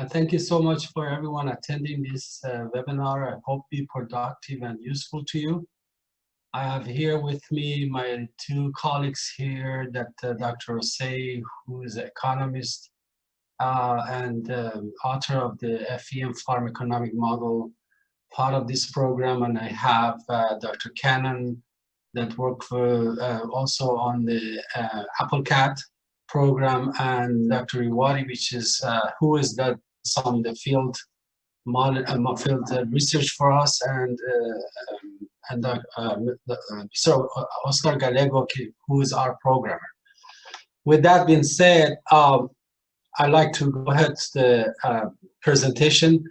Thank you so much for everyone attending this webinar. I hope be productive and useful to you. I have here with me my two colleagues here, that Dr. Osei, who is an economist and author of the FEM Farm Economic Model, part of this program, and I have Dr. Cannon that worked for also on the AppleCAD program, and Dr. Iwari, which is who is that some of the field research for us, and Mr. Oscar Gallego, who is our programmer. With that being said, I'd like to go ahead to the presentation.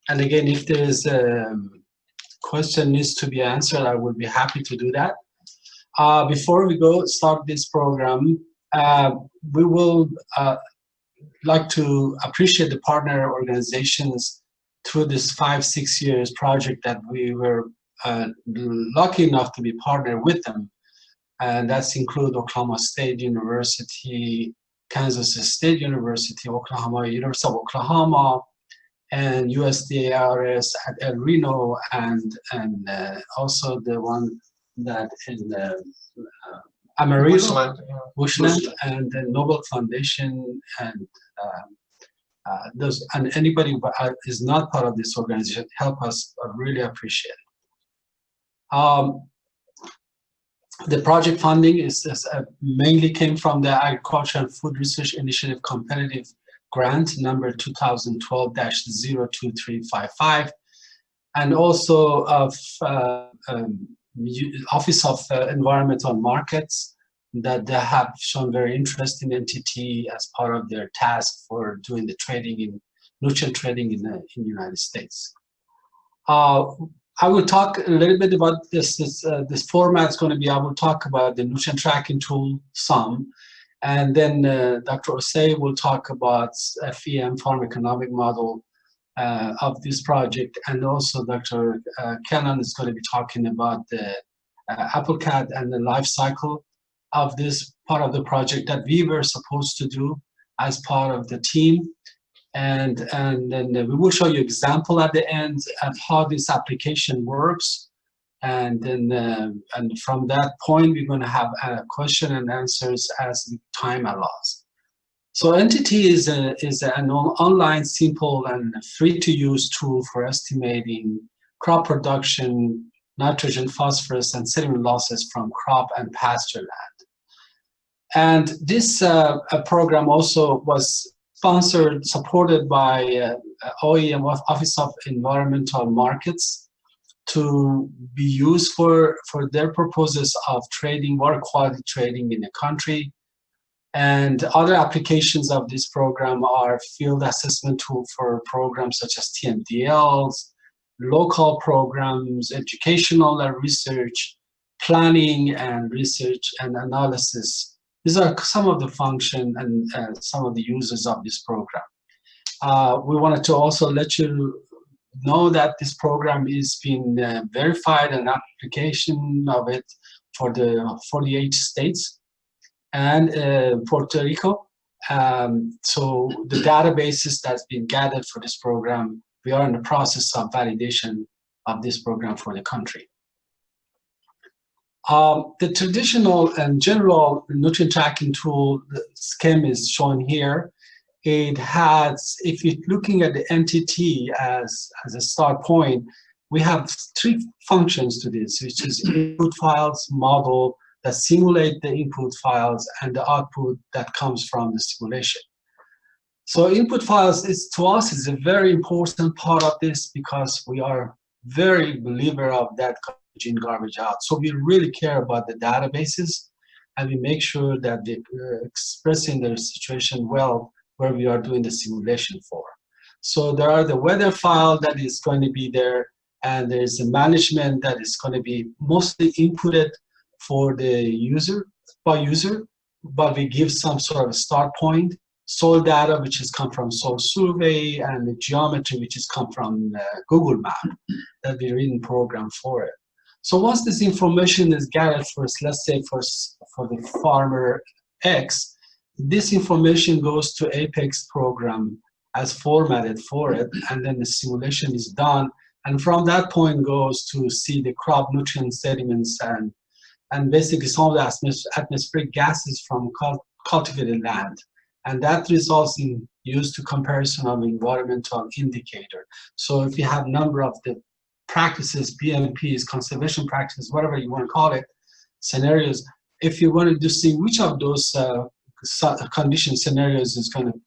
And again, if there is a question needs to be answered, I will be happy to do that. Before we start this program, we will like to appreciate the partner organizations through this 5-6 years project that we were lucky enough to be partnered with them. And that's include Oklahoma State University, Kansas State University, University of Oklahoma, and USDA RS at El Reno, and also the one that in Amarillo, Bushland, and the Nobel Foundation, and those, and anybody who is not part of this organization help us. I really appreciate it. The project funding is mainly came from the Agriculture and Food Research Initiative Competitive Grant number 2012-02355, and also of Office of Environmental Markets, that they have shown very interest in NTT as part of their task for doing the trading in nutrient trading in the United States. I will talk a little bit about this format. Is going to be, I will talk about the nutrient tracking tool some, and then Dr. Osei will talk about FEM Farm Economic Model of this project, and also Dr. Cannon is going to be talking about the AppleCAD and the life cycle of this part of the project that we were supposed to do as part of the team. And then we will show you example at the end of how this application works. And then and from that point, we're going to have a question and answers as the time allows. So NTT is an online, simple, and free-to-use tool for estimating crop production, nitrogen, phosphorus, and sediment losses from crop and pasture land. And this program also was supported by OEM, Office of Environmental Markets, to be used for their purposes of trading, water quality trading in the country. And other applications of this program are field assessment tool for programs such as TMDLs, local programs, educational and research, planning and research and analysis. These are some of the function and some of the users of this program. We wanted to also let you know that this program is being verified, an application of it for the 48 states and Puerto Rico. So the databases that's been gathered for this program, we are in the process of validation of this program for the country. The traditional and general nutrient tracking tool, the scheme is shown here. It has, if you're looking at the NTT as a start point, we have 3 functions to this, which is input files, model that simulate the input files, and the output that comes from the simulation. So input files is, to us, is a very important part of this, because we are very believer of that in garbage out. So we really care about the databases, and we make sure that they're expressing their situation well where we are doing the simulation for. So there are the weather file that is going to be there, and there's a management that is going to be mostly inputted for the user, but we give some sort of a start point. Soil data, which has come from soil survey, and the geometry, which has come from Google Map, that we written program for it. So once this information is gathered for, let's say for the farmer X, this information goes to Apex program as formatted for it, and then the simulation is done. And from that point goes to see the crop nutrient sediments and basically some of the atmospheric gases from cultivated land. And that results in use to comparison of environmental indicator. So if you have number of the practices, BMPs, conservation practices, whatever you want to call it, scenarios, if you wanted to see which of those condition scenarios is going to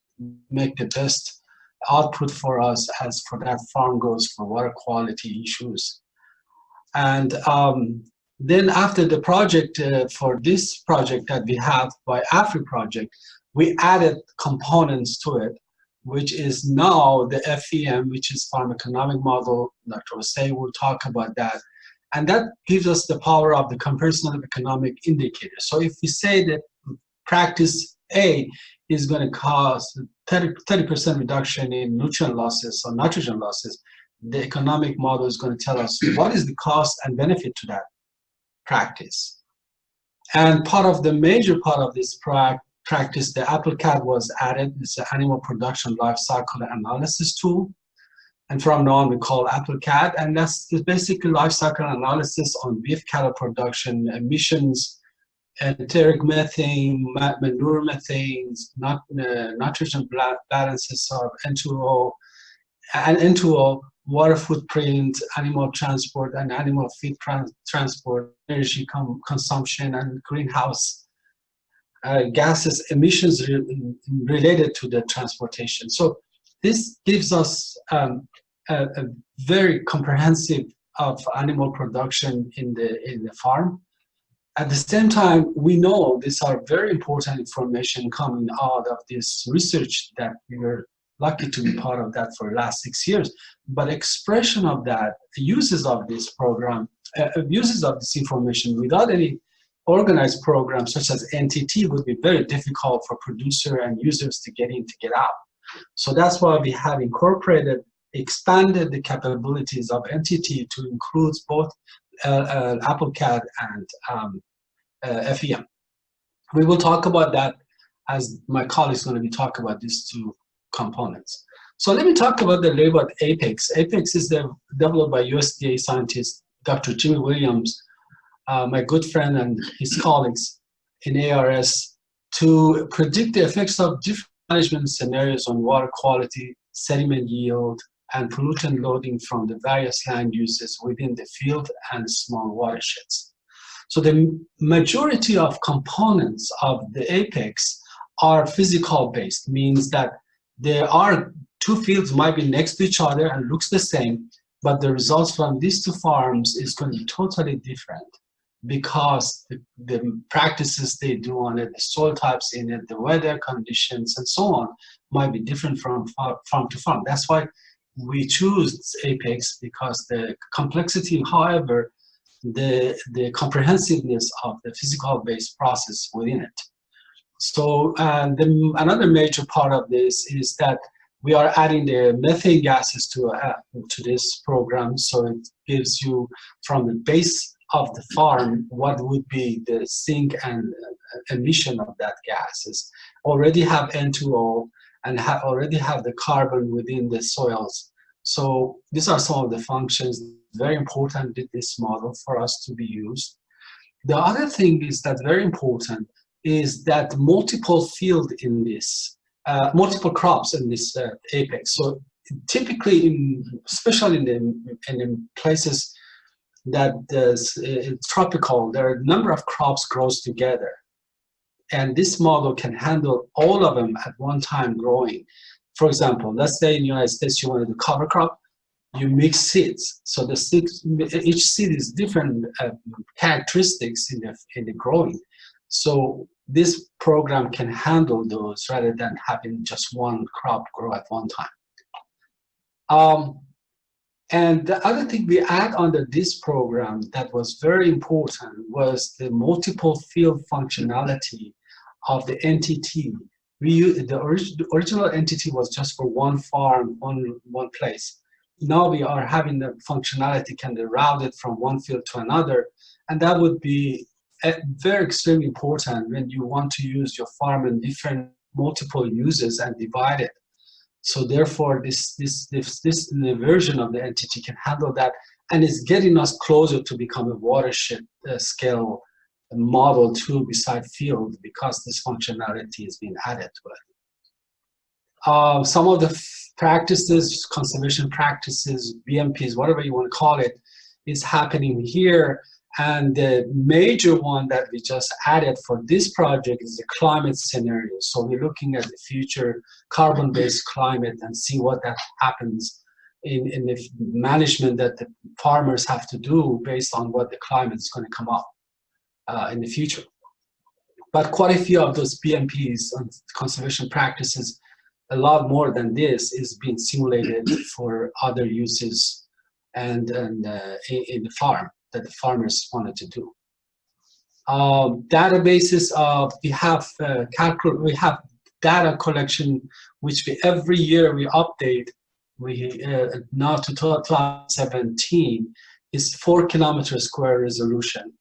make the best output for us as for that farm goes for water quality issues. And then after the project, for this project that we have by AFRI project, we added components to it, which is now the FEM, which is farm economic model. Dr. Osei will talk about that. And that gives us the power of the comparison of economic indicators. So if we say that practice A is going to cause 30% reduction in nutrient losses or nitrogen losses, the economic model is going to tell us what is the cost and benefit to that practice. And part of the major part of this practice, the AppleCAD was added. It's an animal production life cycle analysis tool. And from now on, we call AppleCAD. And that's basically life cycle analysis on beef cattle production, emissions, enteric methane, manure methane, nitrogen balances of N2O, and N2O, water footprint, animal transport, and animal feed transport, energy consumption, and greenhouse gases emissions related to the transportation. So this gives us a very comprehensive of animal production in the farm. At the same time, we know these are very important information coming out of this research that we were lucky to be part of that for the last 6 years. But expression of that, uses of this program, uses of this information without any organized program such as NTT would be very difficult for producer and users to get in, to get out. So that's why we have expanded the capabilities of NTT to include both AppleCAD and FEM. We will talk about that as my colleague is going to be talking about these two components. So let me talk about the label APEX. APEX is developed by USDA scientist Dr. Jimmy Williams, my good friend and his colleagues in ARS, to predict the effects of different management scenarios on water quality, sediment yield, and pollutant loading from the various land uses within the field and small watersheds. So the majority of components of the APEX are physical based, means that there are two fields might be next to each other and looks the same, but the results from these two farms is going to be totally different because the practices they do on it, the soil types in it, the weather conditions, and so on might be different from farm to farm. That's why we choose APEX, because the complexity, however, the comprehensiveness of the physical-based process within it. So another major part of this is that we are adding the methane gases to this program, so it gives you from the base of the farm what would be the sink and emission of that gases. Already have N2O and already have the carbon within the soils. So these are some of the functions very important in this model for us to be used. The other thing is that very important is that multiple field in this, multiple crops in this APEX. So typically, especially in places that is tropical, there are a number of crops grows together. And this model can handle all of them at one time growing. For example, let's say in the United States you wanted to cover crop, you mix seeds. So each seed is different characteristics in the growing. So this program can handle those rather than having just one crop grow at one time. And the other thing we add under this program that was very important was the multiple field functionality of the NTT. The original NTT was just for one farm, one place. Now we are having the functionality can be routed from one field to another, and that would be very extremely important when you want to use your farm in different multiple uses and divide it. So therefore, this version of the NTT can handle that, and it's getting us closer to become a watershed scale model too, beside field, because this functionality is being added to it. Some of the practices, conservation practices, BMPs, whatever you want to call it, is happening here. And the major one that we just added for this project is the climate scenario. So we're looking at the future carbon-based climate and see what that happens in the management that the farmers have to do based on what the climate is going to come up in the future. But quite a few of those BMPs and conservation practices, a lot more than this, is being simulated for other uses and in the farm that the farmers wanted to do. Databases, we have data collection, which every year we update. Now to 2017 is 4 kilometer square resolution.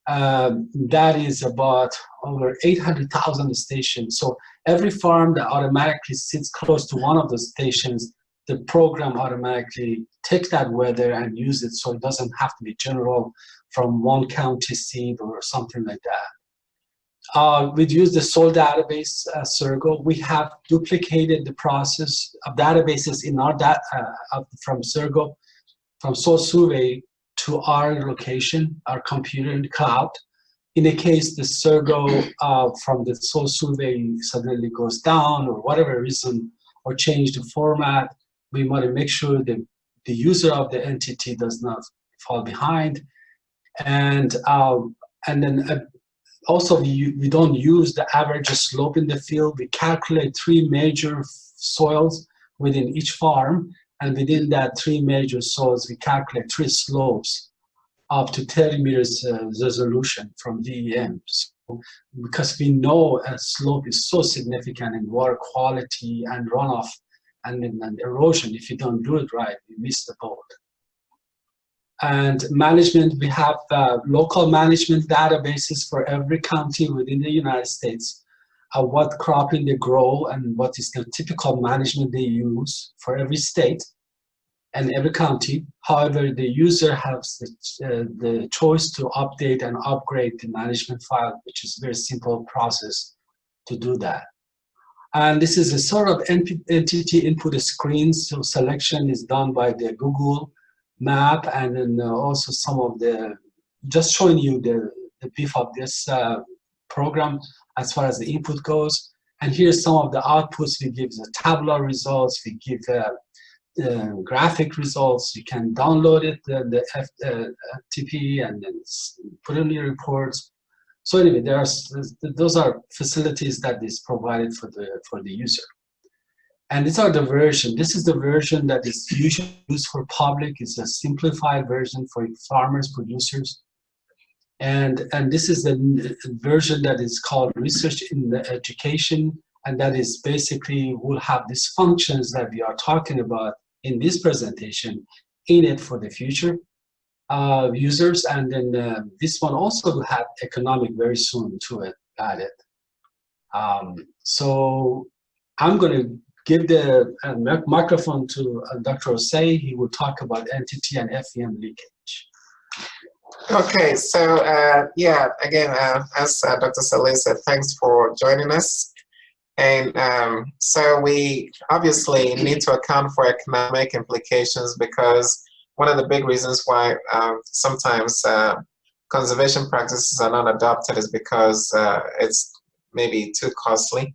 That is about over 800,000 stations. So every farm that automatically sits close to one of those stations, the program automatically takes that weather and use it, so it doesn't have to be general from one county seat or something like that. We've used the SOIL database, Sergo. We have duplicated the process of databases in our from Sergo, from SOIL survey to our location, our computer in the cloud. In the case the Sergo from the SOIL survey suddenly goes down or whatever reason, or change the format, we want to make sure that the user of the NTT does not fall behind. And then also we don't use the average slope in the field. We calculate 3 major soils within each farm, and within that 3 major soils, we calculate 3 slopes up to 30 meters resolution from DEM. So, because we know a slope is so significant in water quality and runoff and erosion. If you don't do it right, you miss the boat. And management, we have local management databases for every county within the United States, what cropping they grow and what is the typical management they use for every state and every county. However, the user has the choice to update and upgrade the management file, which is a very simple process to do that. And this is a sort of NTT input screen, so selection is done by the Google map, and then also some of the, just showing you the beef of this program as far as the input goes. And here's some of the outputs. We give the tabular results, we give graphic results. You can download it, the FTP, and then put in your reports. So anyway, those are facilities that is provided for the user. And these are the version. This is the version that is usually used for public. It's a simplified version for farmers, producers. And this is the version that is called Research in the Education. And that is basically will have these functions that we are talking about in this presentation in it for the future users. And then this one also will have economic very soon to it added. So I'm going to give the microphone to Dr. Osei. He will talk about NTT and FEM leakage. Okay, so yeah, again, as Dr. Saleh said, thanks for joining us. And so we obviously need to account for economic implications, because one of the big reasons why sometimes conservation practices are not adopted is because it's maybe too costly.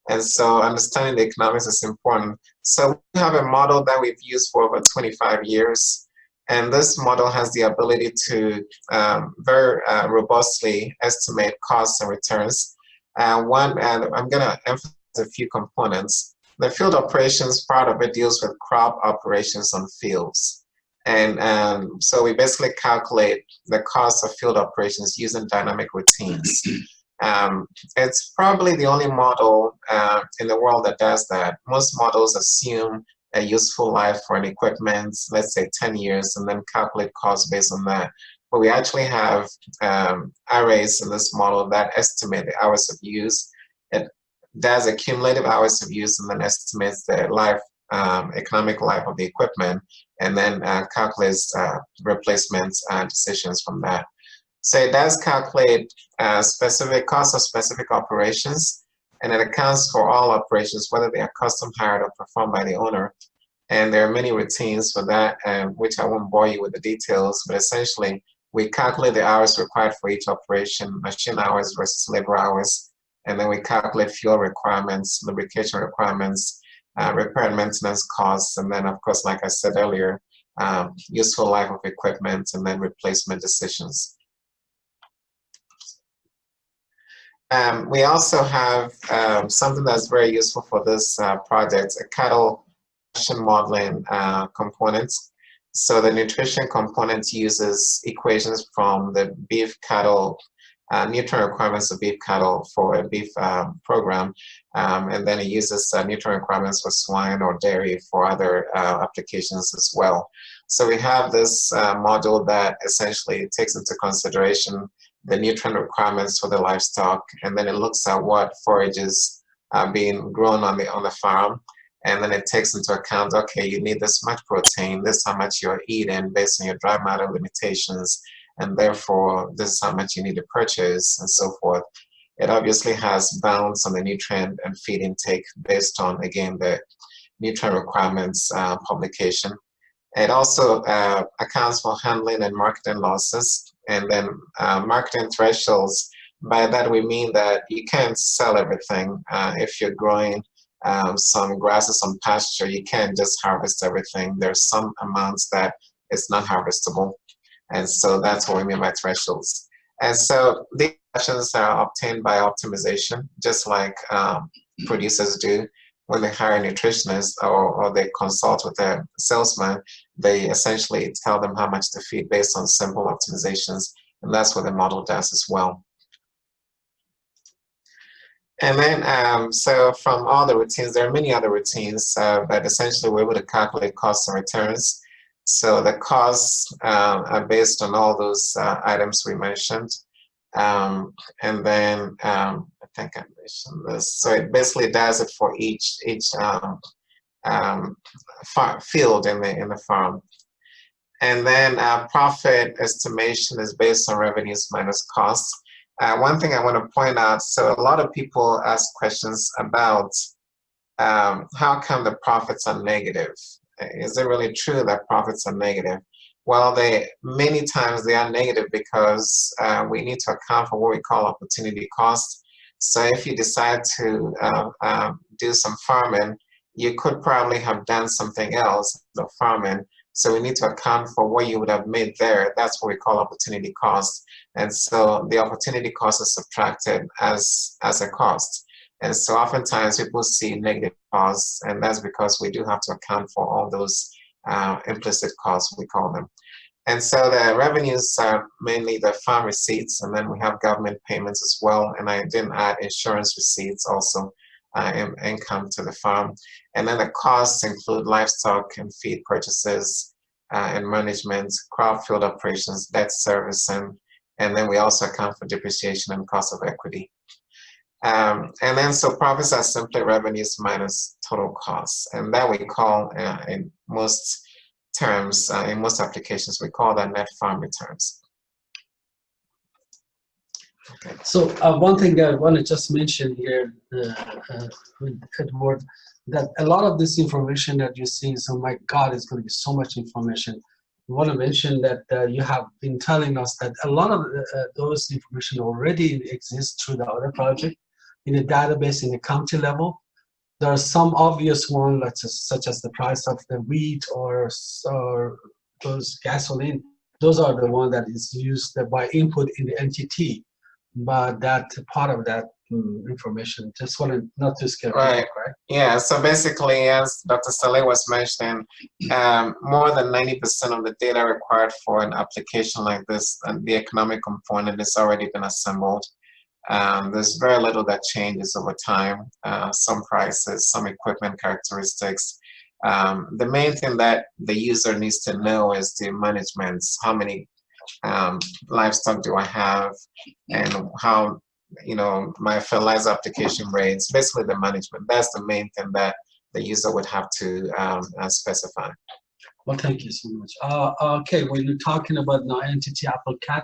And so understanding the economics is important. So we have a model that we've used for over 25 years. And this model has the ability to very robustly estimate costs and returns. And I'm going to emphasize a few components. The field operations part of it deals with crop operations on fields. And so we basically calculate the cost of field operations using dynamic routines. It's probably the only model in the world that does that. Most models assume a useful life for an equipment, let's say 10 years, and then calculate costs based on that. But we actually have arrays in this model that estimate the hours of use. It does a cumulative hours of use and then estimates the life, economic life of the equipment, and then calculates replacement decisions from that. So it does calculate specific costs of specific operations, and it accounts for all operations, whether they are custom hired or performed by the owner. And there are many routines for that, which I won't bore you with the details, but essentially we calculate the hours required for each operation, machine hours versus labor hours, and then we calculate fuel requirements, lubrication requirements, repair and maintenance costs, and then of course, like I said earlier, useful life of equipment, and then replacement decisions. We also have something that's very useful for this project, a cattle modeling components. So the nutrition component uses equations from the beef cattle, nutrient requirements of beef cattle for a beef program, and then it uses nutrient requirements for swine or dairy for other applications as well. So we have this module that essentially takes into consideration the nutrient requirements for the livestock, and then it looks at what forages are being grown on the farm, and then it takes into account, okay, you need this much protein, this is how much you're eating based on your dry matter limitations, and therefore this is how much you need to purchase, and so forth. It obviously has bounds on the nutrient and feed intake based on, again, the nutrient requirements publication. It also accounts for handling and marketing losses, and then marketing thresholds. By that we mean that you can't sell everything. If you're growing some grass or some pasture, you can't just harvest everything. There's some amounts that it's not harvestable, and so that's what we mean by thresholds. And so these questions are obtained by optimization, just like producers do. When they hire a nutritionist or they consult with a salesman, they essentially tell them how much to feed based on simple optimizations, and that's what the model does as well. And then, so from all the routines, there are many other routines, but essentially we're able to calculate costs and returns. So the costs are based on all those items we mentioned. And then I think I mentioned this. So it basically does it for each field in the farm. And then profit estimation is based on revenues minus costs. One thing I want to point out, so a lot of people ask questions about how come the profits are negative? Is it really true that profits are negative? Well, many times they are negative because we need to account for what we call opportunity cost. So if you decide to do some farming, you could probably have done something else, the farming. So we need to account for what you would have made there. That's what we call opportunity cost. And so the opportunity cost is subtracted as a cost. And so oftentimes people see negative costs, and that's because we do have to account for all those implicit costs, we call them. And so the revenues are mainly the farm receipts, and then we have government payments as well. And I didn't add insurance receipts also, income to the farm. And then the costs include livestock and feed purchases and management, crop field operations, debt servicing, and then we also account for depreciation and cost of equity. And then so profits are simply revenues minus total costs, and that we call in most terms, in most applications, we call that net farm returns. Okay. So one thing that I want to just mention here with Edward, that a lot of this information that you're seeing, so my God, it's going to be so much information. I want to mention that you have been telling us that a lot of those information already exists through the other project in the database in the county level. There are some obvious ones, such as the price of the wheat or those gasoline. Those are the ones that is used by input in the NTT. But that part of that information, just wanted not to skip. Right. Yeah, so basically, as Dr. Saleh was mentioning, more than 90% of the data required for an application like this, and the economic component, has already been assembled. There's very little that changes over time, some prices, some equipment characteristics. The main thing that the user needs to know is the management. How many livestock do I have, and how my fertilizer application rates, basically the management. That's the main thing that the user would have to specify. Well, thank you so much. Okay, when you're talking about now NTT AppleCAD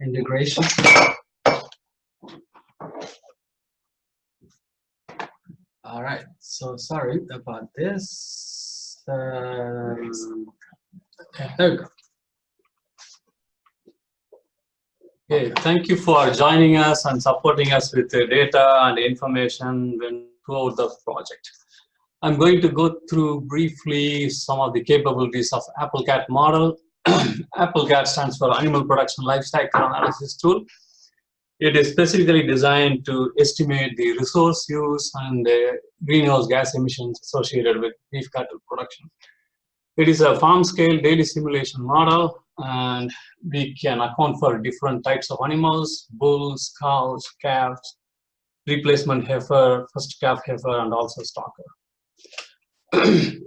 integration. All right, so sorry about this. Okay, there we go. Okay, thank you for joining us and supporting us with the data and information throughout the project. I'm going to go through briefly some of the capabilities of AppleCAD model. AppleCAD stands for Animal Production Lifecycle Analysis Tool. It is specifically designed to estimate the resource use and the greenhouse gas emissions associated with beef cattle production. It is a farm-scale daily simulation model, and we can account for different types of animals: bulls, cows, calves, replacement heifer, first calf heifer, and also stocker.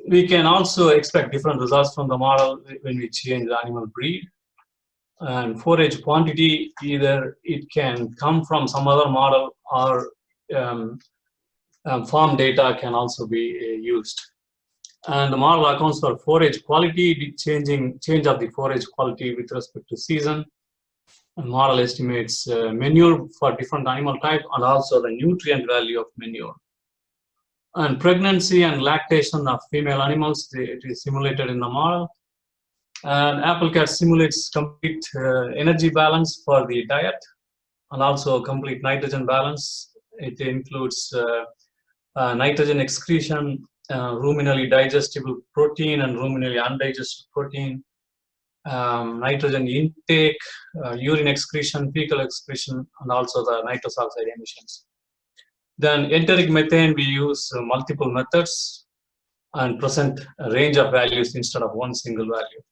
We can also expect different results from the model when we change the animal breed. And forage quantity, either it can come from some other model or farm data can also be used. And the model accounts for forage quality, change of the forage quality with respect to season. And model estimates manure for different animal type and also the nutrient value of manure. And pregnancy and lactation of female animals, it is simulated in the model. And AppleCAD simulates complete energy balance for the diet and also complete nitrogen balance. It includes nitrogen excretion, ruminally digestible protein and ruminally undigested protein, nitrogen intake, urine excretion, fecal excretion, and also the nitrous oxide emissions. Then enteric methane, we use multiple methods and present a range of values instead of one single value.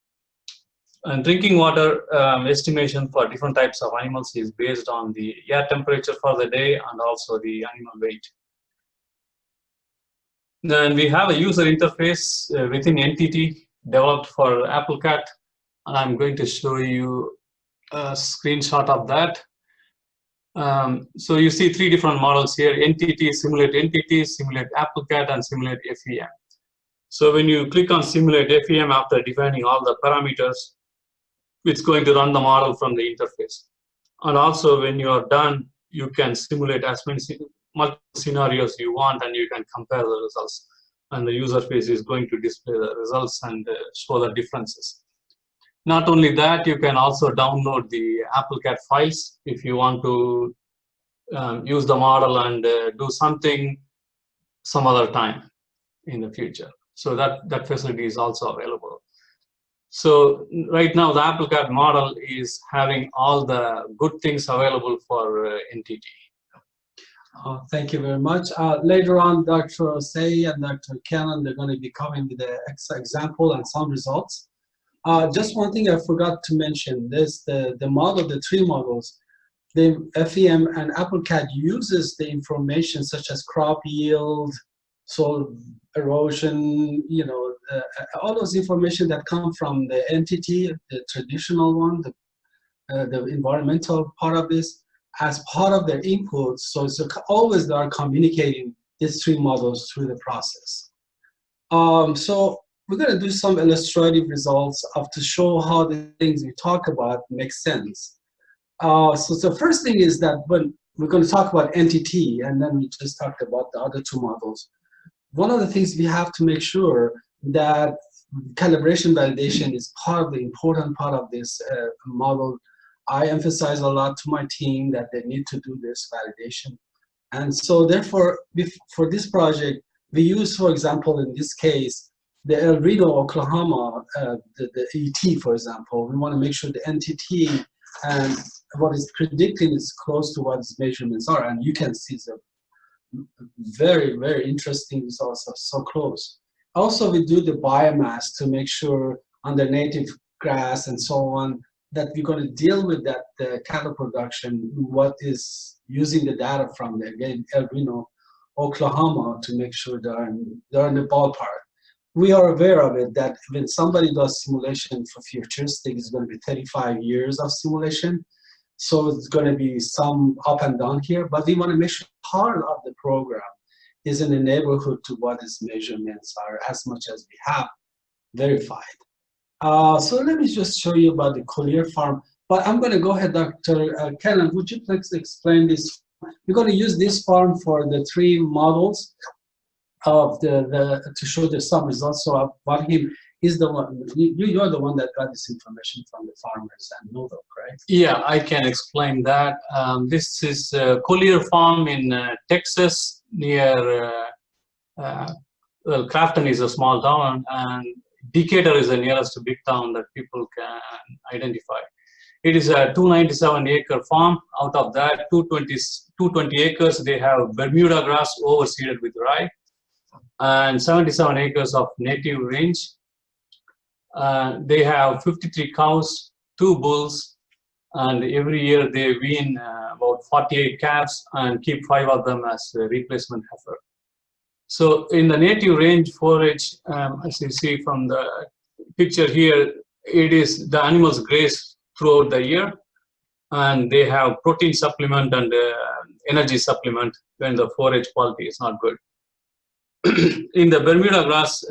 And drinking water estimation for different types of animals is based on the air temperature for the day and also the animal weight. Then we have a user interface within NTT developed for AppleCAD, and I'm going to show you a screenshot of that. So you see three different models here: NTT, simulate AppleCAD, and simulate FEM. So when you click on simulate FEM after defining all the parameters, it's going to run the model from the interface. And also when you are done, you can simulate as many multiple scenarios you want, and you can compare the results. And the user face is going to display the results and show the differences. Not only that, you can also download the AppleCAD files if you want to use the model and do something some other time in the future. So that facility is also available. So right now, the AppleCAD model is having all the good things available for NTT. Thank you very much. Later on, Dr. Say and Dr. Cannon, they're going to be coming with the example and some results. Just one thing I forgot to mention, this the model, the three models, the FEM and AppleCAD uses the information such as crop yield, soil erosion, all those information that come from the entity, the traditional one, the environmental part of this, as part of their inputs. So it's always they are communicating these three models through the process. So we're going to do some illustrative results to show how the things we talk about make sense. So the first thing is that when we're going to talk about NTT, and then we just talked about the other two models. One of the things we have to make sure that calibration validation is part of the important part of this model. I emphasize a lot to my team that they need to do this validation. And so therefore, for this project, we use, for example, in this case, the El Reno, Oklahoma, the ET, for example. We want to make sure the NTT and what is predicting is close to what its measurements are. And you can see the very, very interesting results are so close. Also, we do the biomass to make sure under native grass and so on that we're going to deal with that the cattle production, what is using the data from the, again, El Reno, Oklahoma, to make sure they're in the ballpark. We are aware of it that when somebody does simulation for futuristic, it's going to be 35 years of simulation. So it's going to be some up and down here, but we want to make sure part of the program is in the neighborhood to what its measurements are as much as we have verified. So let me just show you about the Collier farm. But I'm going to go ahead, Dr. Cannon, would you please explain this? We're going to use this farm for the 3 models of to show the some results. So Vahim is the one, you're the one that got this information from the farmers and Novo, right? Yeah, I can explain that. This is Collier farm in Texas near, well, Crafton is a small town, and Decatur is the nearest big town that people can identify. It is a 297-acre farm. Out of that, 220 acres, they have Bermuda grass overseeded with rye, and 77 acres of native range. They have 53 cows, 2 bulls, and every year they wean about 48 calves and keep 5 of them as a replacement heifer. So in the native range forage, as you see from the picture here, it is the animals graze throughout the year, and they have protein supplement and energy supplement when the forage quality is not good. In the Bermuda grass,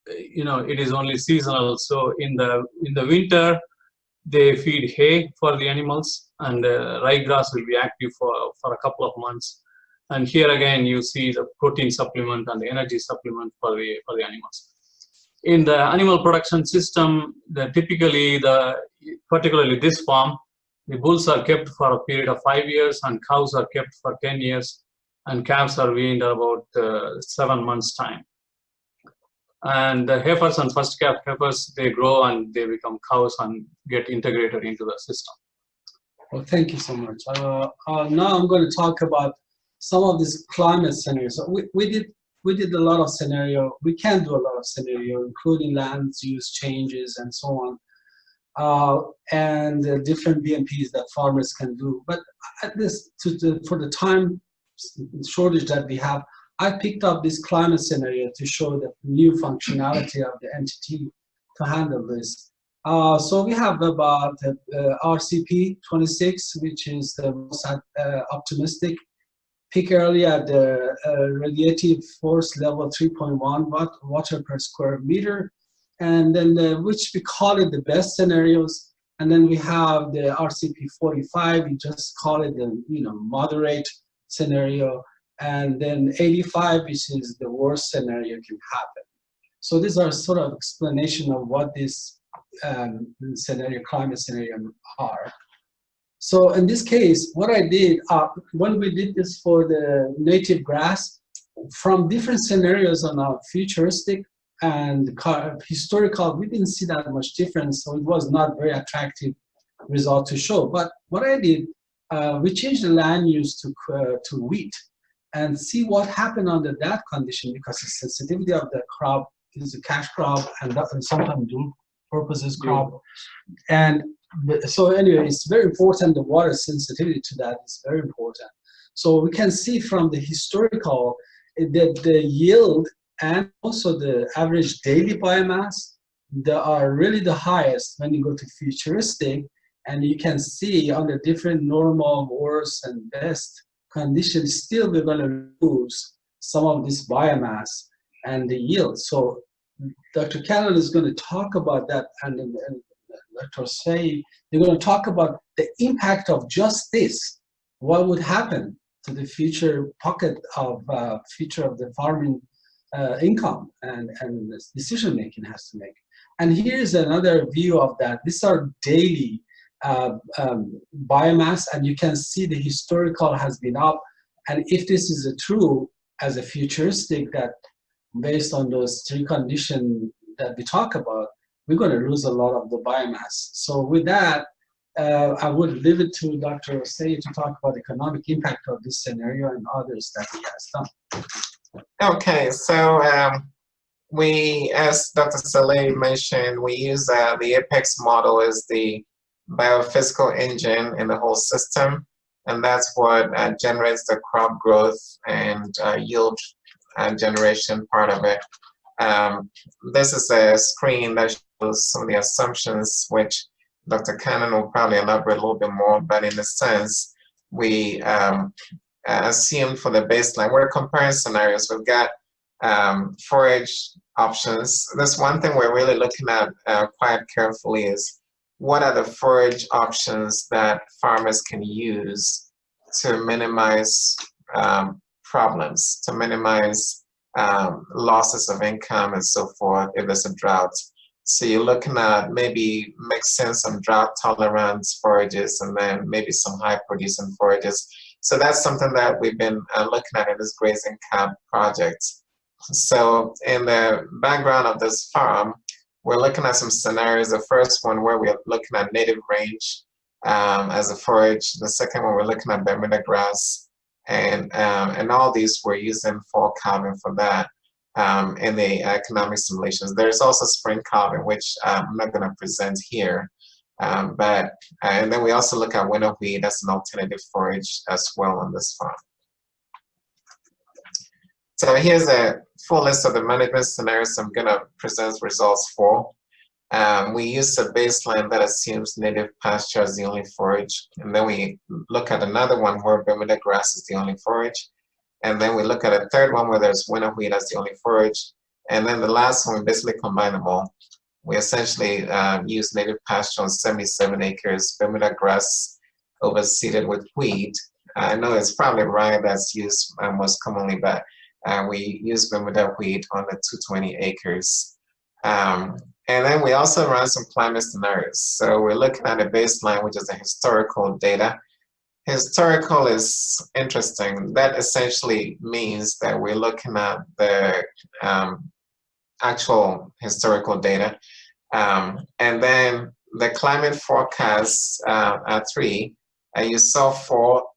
it is only seasonal. So in the winter, they feed hay for the animals, and rye grass will be active for a couple of months. And here again, you see the protein supplement and the energy supplement for the animals. In the animal production system, particularly this farm, the bulls are kept for a period of 5 years, and cows are kept for 10 years, and calves are weaned about 7 months' time. And the heifers and first calf heifers, they grow and they become cows and get integrated into the system. Well, thank you so much. Now I'm going to talk about some of these climate scenarios. We did a lot of scenario. We can do a lot of scenario, including land use changes and so on, and the different BMPs that farmers can do. But at this, for the time shortage that we have, I picked up this climate scenario to show the new functionality of the NTT to handle this. So we have about RCP 26, which is the most optimistic. Peak early at the radiative force level 3.1 water per square meter, and then which we call it the best scenarios. And then we have the RCP 45. We just call it the moderate scenario. And then 85, which is the worst scenario can happen. So these are sort of explanation of what this climate scenario are. So in this case, what I did, when we did this for the native grass, from different scenarios on our futuristic and historical, we didn't see that much difference, so it was not very attractive result to show. But what I did, we changed the land use to wheat, and see what happened under that condition, because the sensitivity of the crop is a cash crop and sometimes dual purposes crop. And so anyway, it's very important, the water sensitivity to that is very important. So we can see from the historical that the yield and also the average daily biomass, they are really the highest when you go to futuristic, and you can see under different normal, worst, and best conditions, still we're going to lose some of this biomass and the yield. So Dr. Cannon is going to talk about that, and Dr. Say, they're going to talk about the impact of just this. What would happen to the future pocket of future of the farming income and this decision making has to make. And here's another view of that. These are daily biomass, and you can see the historical has been up. And if this is true as a futuristic, that based on those 3 conditions that we talk about, we're going to lose a lot of the biomass. So with that, I would leave it to Dr. Say to talk about the economic impact of this scenario and others that he has done. Okay, so we, as Dr. Saleh mentioned, we use the Apex model as the biophysical engine in the whole system, and that's what generates the crop growth and yield generation part of it. This is a screen that shows some of the assumptions which Dr. Cannon will probably elaborate a little bit more, but in a sense, we assume for the baseline, we're comparing scenarios. We've got forage options. That's one thing we're really looking at quite carefully is what are the forage options that farmers can use to minimize problems, to minimize losses of income and so forth if there's a drought. So you're looking at maybe mixing some drought tolerant forages and then maybe some high producing forages. So that's something that we've been looking at in this grazing CAP project. So in the background of this farm, we're looking at some scenarios. The first one where we're looking at native range as a forage. The second one, we're looking at Bermuda grass. And all these we're using fall calving for that in the economic simulations. There's also spring calving, which I'm not going to present here. And then we also look at winter wheat as an alternative forage as well on this farm. So here's a full list of the management scenarios I'm going to present results for. We use a baseline that assumes native pasture as the only forage. And then we look at another one where Bermuda grass is the only forage. And then we look at a third one where there's winter wheat as the only forage. And then the last one, we basically combine them all. We essentially use native pasture on 77 acres, Bermuda grass overseeded with wheat. I know it's probably rye that's used most commonly, but we use Bermuda wheat on the 220 acres. And then we also run some climate scenarios. So we're looking at a baseline, which is the historical data. Historical is interesting. That essentially means that we're looking at the actual historical data. And then the climate forecasts are three. You saw four,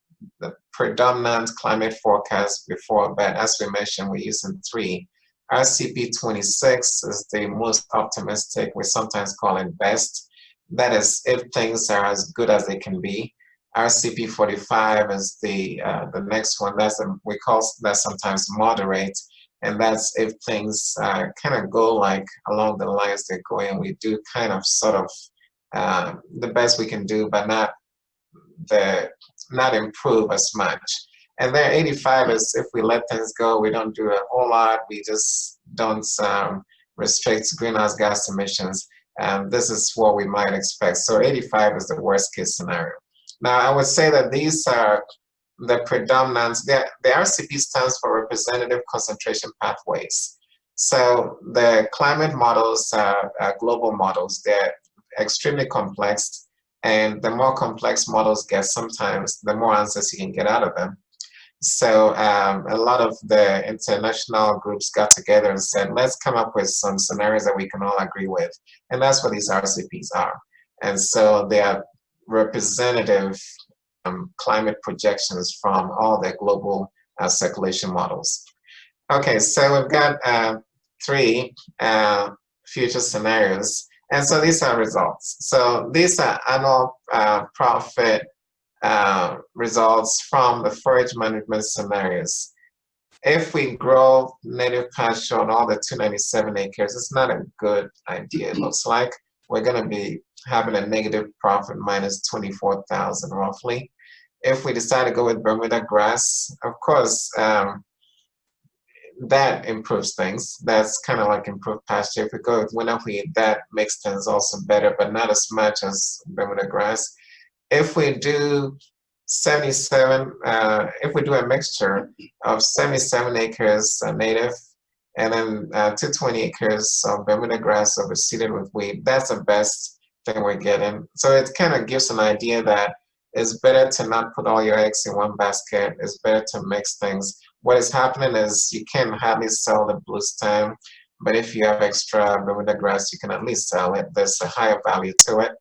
the predominant climate forecast before, but as we mentioned, we're using three. RCP 26 is the most optimistic. We sometimes call it best. That is if things are as good as they can be. RCP 45 is the next one. We call that sometimes moderate, and that's if things kind of go like along the lines they're going. We do kind of sort of the best we can do, but not improve as much. And then 85 is if we let things go, we don't do a whole lot, we just don't restrict greenhouse gas emissions. This is what we might expect. So 85 is the worst case scenario. Now I would say that these are the predominant, the RCP stands for Representative Concentration Pathways. So the climate models are global models. They're extremely complex, and the more complex models get sometimes, the more answers you can get out of them. So a lot of the international groups got together and said, let's come up with some scenarios that we can all agree with. And that's what these RCPs are. And so they are representative climate projections from all the global circulation models. Okay, so we've got three future scenarios. And so these are results. So these are annual profit results from the forage management scenarios. If we grow native pasture on all the 297 acres, it's not a good idea. It looks like we're going to be having a negative profit minus 24,000 roughly. If we decide to go with Bermuda grass, of course, that improves things. That's kind of like improved pasture. If we go with winter wheat, that makes things also better, but not as much as Bermuda grass. If we do 77, if we do a mixture of 77 acres native and then 220 acres of Bermuda grass overseeded with wheat, that's the best thing we're getting. So it kind of gives an idea that it's better to not put all your eggs in one basket. It's better to mix things. What is happening is you can hardly sell the blue stem, but if you have extra Bermuda grass, you can at least sell it. There's a higher value to it,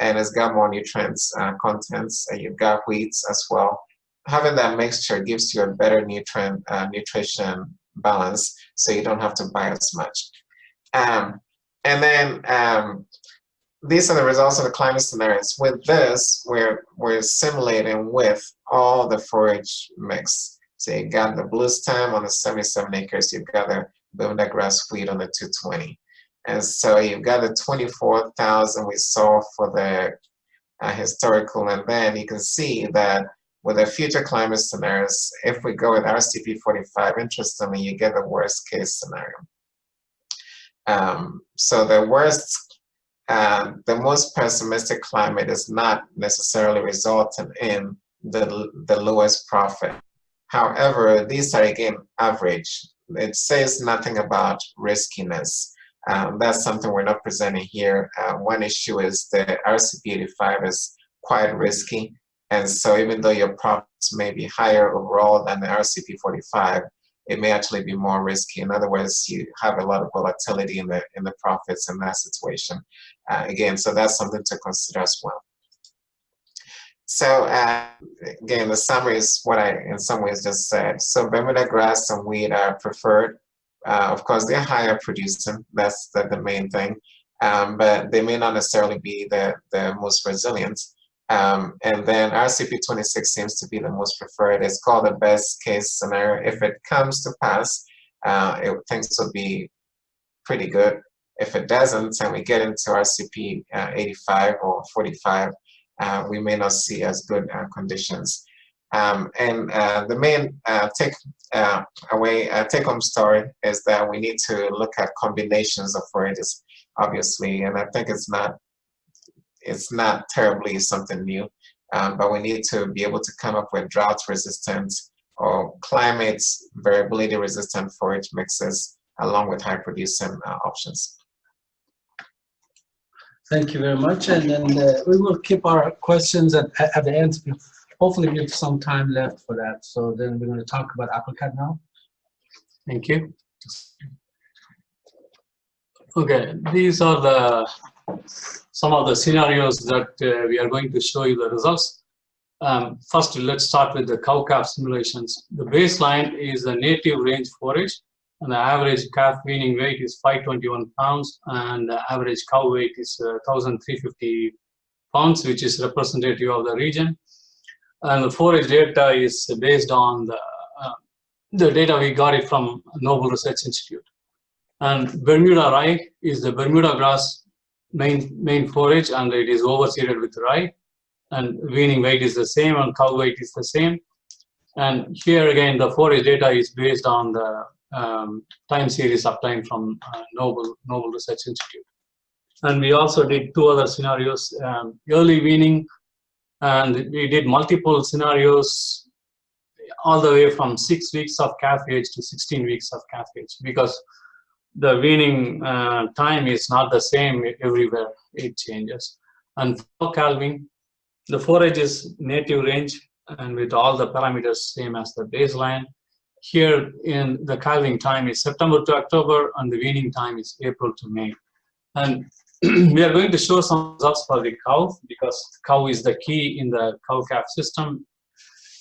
and it's got more nutrients contents, and you've got wheats as well. Having that mixture gives you a better nutrition balance, so you don't have to buy as much. And then these are the results of the climate scenarios. With this, we're simulating with all the forage mix. So you got the blue stem on the 77 acres, you've got the Bermuda grass wheat on the 220. And so you've got the 24,000 we saw for the historical, and then you can see that with the future climate scenarios, if we go with RCP 45, interestingly, you get the worst case scenario. So the worst, the most pessimistic climate is not necessarily resulting in the lowest profit. However, these are again average. It says nothing about riskiness. That's something we're not presenting here. One issue is the RCP 85 is quite risky. And so even though your profits may be higher overall than the RCP 45, it may actually be more risky. In other words, you have a lot of volatility in the profits in that situation. Again, so that's something to consider as well. So again, the summary is what I in some ways just said. So Bermuda grass and wheat are preferred. Of course, they're higher producing. That's the main thing. But they may not necessarily be the most resilient. And then RCP 26 seems to be the most preferred. It's called the best case scenario. If it comes to pass, things will be pretty good. If it doesn't, and we get into RCP 85 or 45, we may not see as good conditions. And the main take-home story is that we need to look at combinations of forages, obviously, and I think it's not terribly something new, but we need to be able to come up with drought-resistant or climate variability resistant forage mixes along with high-producing options. Thank you very much, and then we will keep our questions at the end. Hopefully we have some time left for that. So then we're going to talk about AppleCAD now. Thank you. Okay, these are some of the scenarios that we are going to show you the results. First, let's start with the cow calf simulations. The baseline is the native range forage, and the average calf weaning weight is 521 pounds, and the average cow weight is 1,350 pounds, which is representative of the region. And the forage data is based on the data we got it from Noble Research Institute. And Bermuda rye is the Bermuda grass main forage, and it is overseeded with rye. And weaning weight is the same, and cow weight is the same. And here again, the forage data is based on the time series obtained from Noble Research Institute. And we also did two other scenarios, early weaning, and we did multiple scenarios all the way from 6 weeks of calf age to 16 weeks of calf age, because the weaning time is not the same everywhere, it changes. And for calving, the forage is native range and with all the parameters same as the baseline. Here in the calving time is September to October, and the weaning time is April to May. And we are going to show some results for the cow, because cow is the key in the cow-calf system,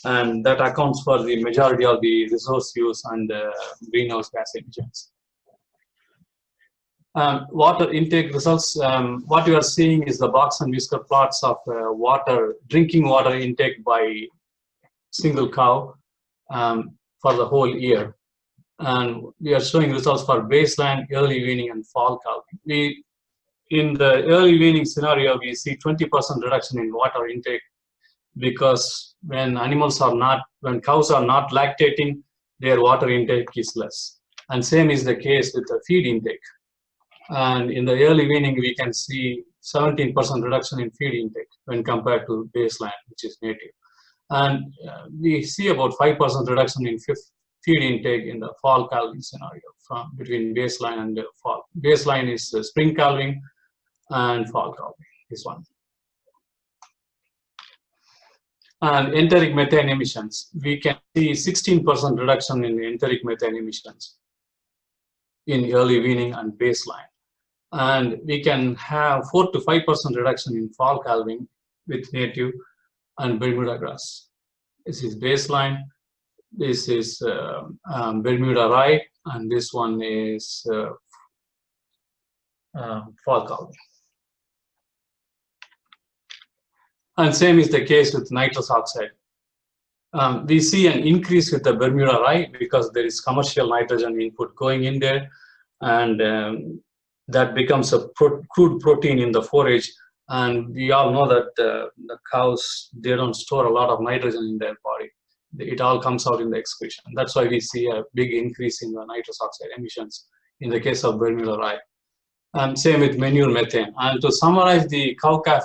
and that accounts for the majority of the resource use and greenhouse gas emissions. Water intake results. What you are seeing is the box and whisker plots of drinking water intake by single cow for the whole year. And we are showing results for baseline, early weaning, and fall calving. In the early weaning scenario, we see 20% reduction in water intake, because when cows are not lactating, their water intake is less. And same is the case with the feed intake. And in the early weaning, we can see 17% reduction in feed intake when compared to baseline, which is native. And we see about 5% reduction in feed intake in the fall calving scenario from between baseline and fall. Baseline is spring calving, and fall calving, this one. And enteric methane emissions, we can see 16% reduction in enteric methane emissions in early weaning and baseline. And we can have 4 to 5% reduction in fall calving with native and Bermuda grass. This is baseline. This is Bermuda rye, and this one is fall calving. And same is the case with nitrous oxide. We see an increase with the Bermuda rye because there is commercial nitrogen input going in there, and that becomes a crude protein in the forage. And we all know that the cows, they don't store a lot of nitrogen in their body. It all comes out in the excretion. That's why we see a big increase in the nitrous oxide emissions in the case of Bermuda rye. And same with manure methane. And to summarize the cow-calf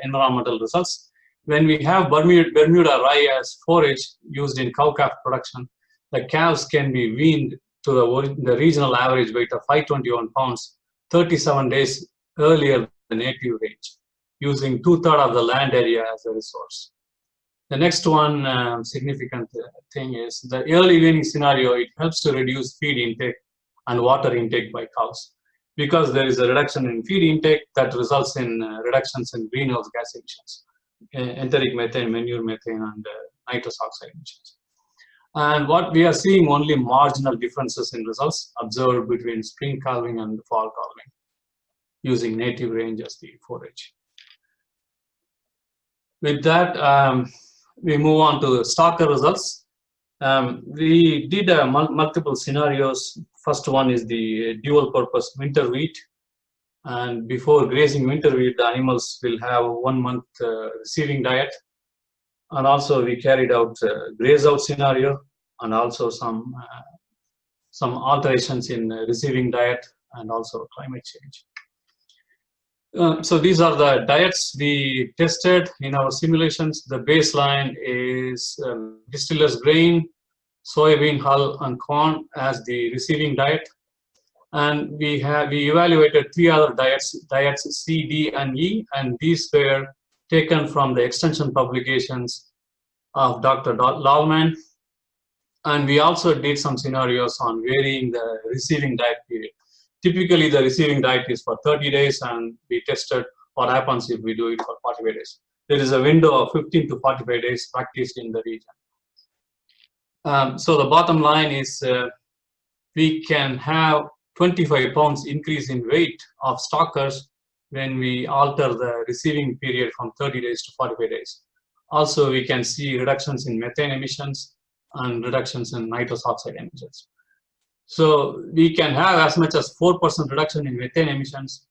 environmental results, when we have Bermuda rye as forage used in cow-calf production, the calves can be weaned to the regional average weight of 521 pounds 37 days earlier than the native range, using 2/3 of the land area as a resource. The next one significant thing is the early weaning scenario. It helps to reduce feed intake and water intake by cows, because there is a reduction in feed intake that results in reductions in greenhouse gas emissions, enteric methane, manure methane, and nitrous oxide emissions. And what we are seeing only marginal differences in results observed between spring calving and fall calving using native range as the forage. With that, we move on to stocker results. We did multiple scenarios. First one is the dual purpose winter wheat. And before grazing winter wheat, the animals will have 1 month receiving diet. And also we carried out graze out scenario, and also some alterations in receiving diet, and also climate change. So these are the diets we tested in our simulations. The baseline is distiller's grain, soybean hull, and corn as the receiving diet. And we evaluated 3 other diets C, D, and E, and these were taken from the extension publications of Dr. Lawman. And we also did some scenarios on varying the receiving diet period. Typically, the receiving diet is for 30 days, and we tested what happens if we do it for 45 days. There is a window of 15 to 45 days practiced in the region. So the bottom line is we can have 25 pounds increase in weight of stockers when we alter the receiving period from 30 days to 45 days. Also, we can see reductions in methane emissions and reductions in nitrous oxide emissions. So we can have as much as 4% reduction in methane emissions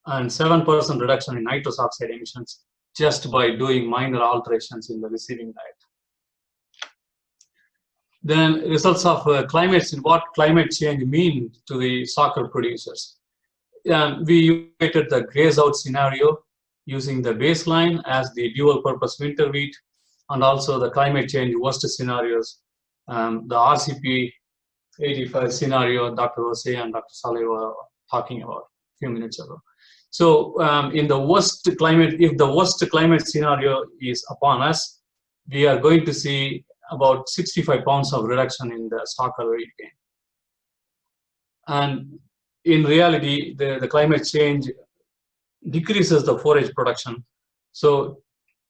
and 7% reduction in nitrous oxide emissions just by doing minor alterations in the receiving diet. Then results of what climate change mean to the stocker producers. We evaluated the graze out scenario using the baseline as the dual purpose winter wheat, and also the climate change worst scenarios, the RCP 85 scenario Dr. Rose and Dr. Saleh were talking about a few minutes ago. So in the worst climate, if the worst climate scenario is upon us, we are going to see about 65 pounds of reduction in the stocker weight gain. And in reality, the climate change decreases the forage production. So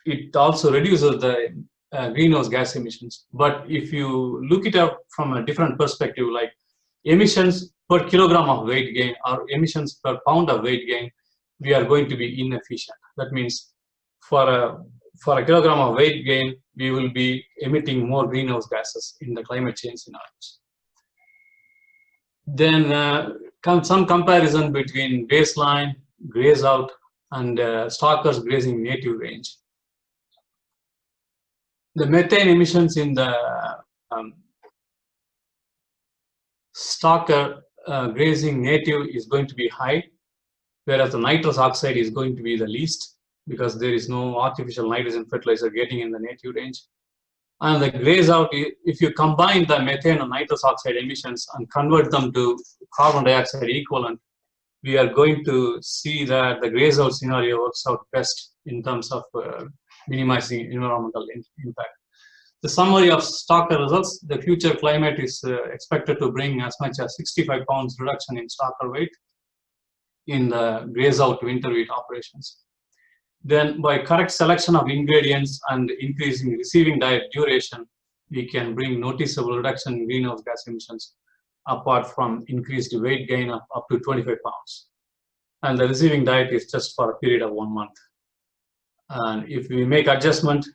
it also reduces the greenhouse gas emissions. But if you look it up from a different perspective, like emissions per kilogram of weight gain or emissions per pound of weight gain, we are going to be inefficient. That means for a kilogram of weight gain, we will be emitting more greenhouse gases in the climate change scenarios. Then some comparison between baseline, graze out, and stockers grazing native range. The methane emissions in the stocker grazing native is going to be high, whereas the nitrous oxide is going to be the least, because there is no artificial nitrogen fertilizer getting in the native range. And the graze out, if you combine the methane and nitrous oxide emissions and convert them to carbon dioxide equivalent, we are going to see that the graze out scenario works out best in terms of minimizing environmental impact. The summary of stocker results: the future climate is expected to bring as much as 65 pounds reduction in stocker weight in the graze out winter wheat operations. Then by correct selection of ingredients and increasing receiving diet duration, we can bring noticeable reduction in greenhouse gas emissions apart from increased weight gain of up to 25 pounds. And the receiving diet is just for a period of 1 month. And if we make adjustment,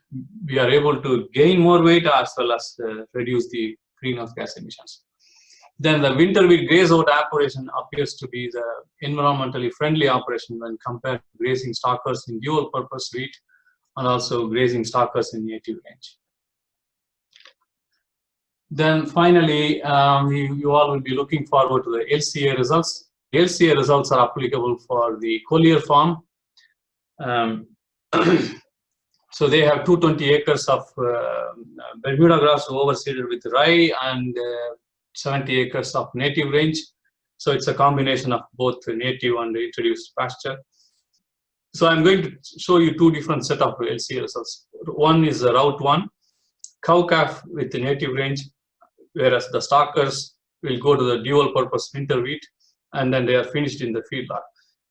we are able to gain more weight as well as reduce the greenhouse gas emissions. Then the winter wheat graze out operation appears to be the environmentally friendly operation when compared to grazing stockers in dual purpose wheat and also grazing stockers in native range. Then finally, you all will be looking forward to the LCA results. The LCA results are applicable for the Collier farm. So they have 220 acres of Bermuda grass overseeded with rye and 70 acres of native range. So it's a combination of both native and introduced pasture. So I'm going to show you two different set of LCA results. One is route 1, cow calf with the native range, whereas the stockers will go to the dual purpose winter wheat, and then they are finished in the feedlot.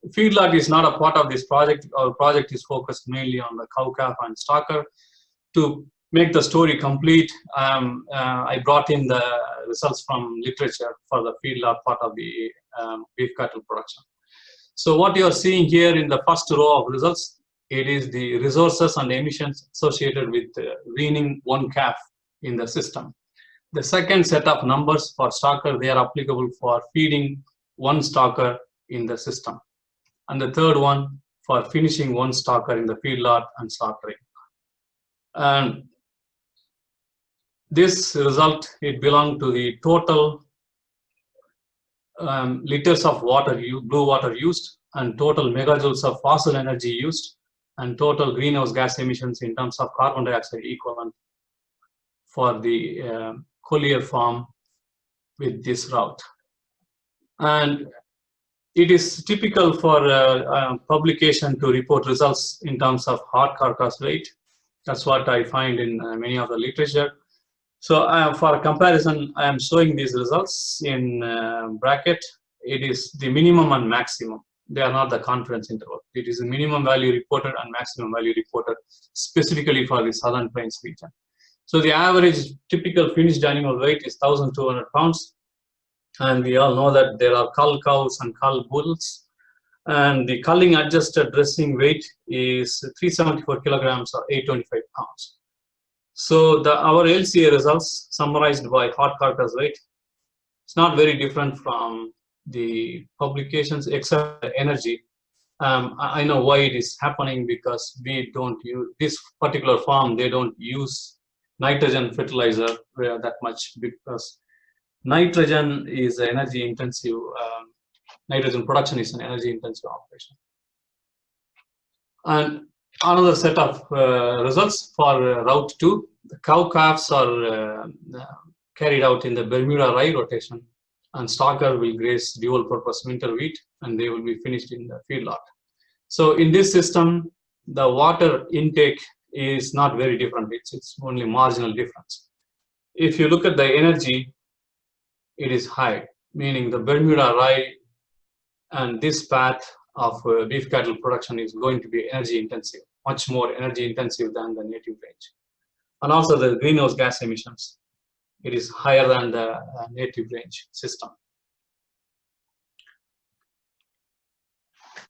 Feedlot is not a part of this project. Our project is focused mainly on the cow calf and stocker. To make the story complete, I brought in the results from literature for the feedlot part of the beef cattle production. So what you are seeing here in the first row of results, it is the resources and emissions associated with weaning one calf in the system. The second set of numbers for stocker, they are applicable for feeding one stocker in the system. And the third one for finishing one stocker in the feedlot and slaughtering. And this result, it belonged to the total liters of water, blue water used, and total megajoules of fossil energy used, and total greenhouse gas emissions in terms of carbon dioxide equivalent for the Collier farm with this route. And it is typical for publication to report results in terms of hard carcass weight. That's what I find in many of the literature. So for comparison, I am showing these results in bracket. It is the minimum and maximum. They are not the confidence interval. It is the minimum value reported and maximum value reported specifically for the Southern Plains region. So the average typical finished animal weight is 1,200 pounds. And we all know that there are cull cows and cull bulls. And the culling adjusted dressing weight is 374 kilograms or 825 pounds. So our LCA results summarized by hard carcass weight, it's not very different from the publications except energy. I know why it is happening, because we don't use this particular farm, they don't use nitrogen fertilizer that much, because nitrogen is energy intensive, nitrogen production is an energy intensive operation. And another set of results for route 2, the cow calves are carried out in the Bermuda rye rotation, and stocker will graze dual purpose winter wheat, and they will be finished in the feedlot. So in this system, the water intake is not very different. It's only marginal difference. If you look at the energy, it is high, meaning the Bermuda rye and this path of beef cattle production is going to be energy intensive, much more energy intensive than the native range. And also the greenhouse gas emissions, it is higher than the native range system.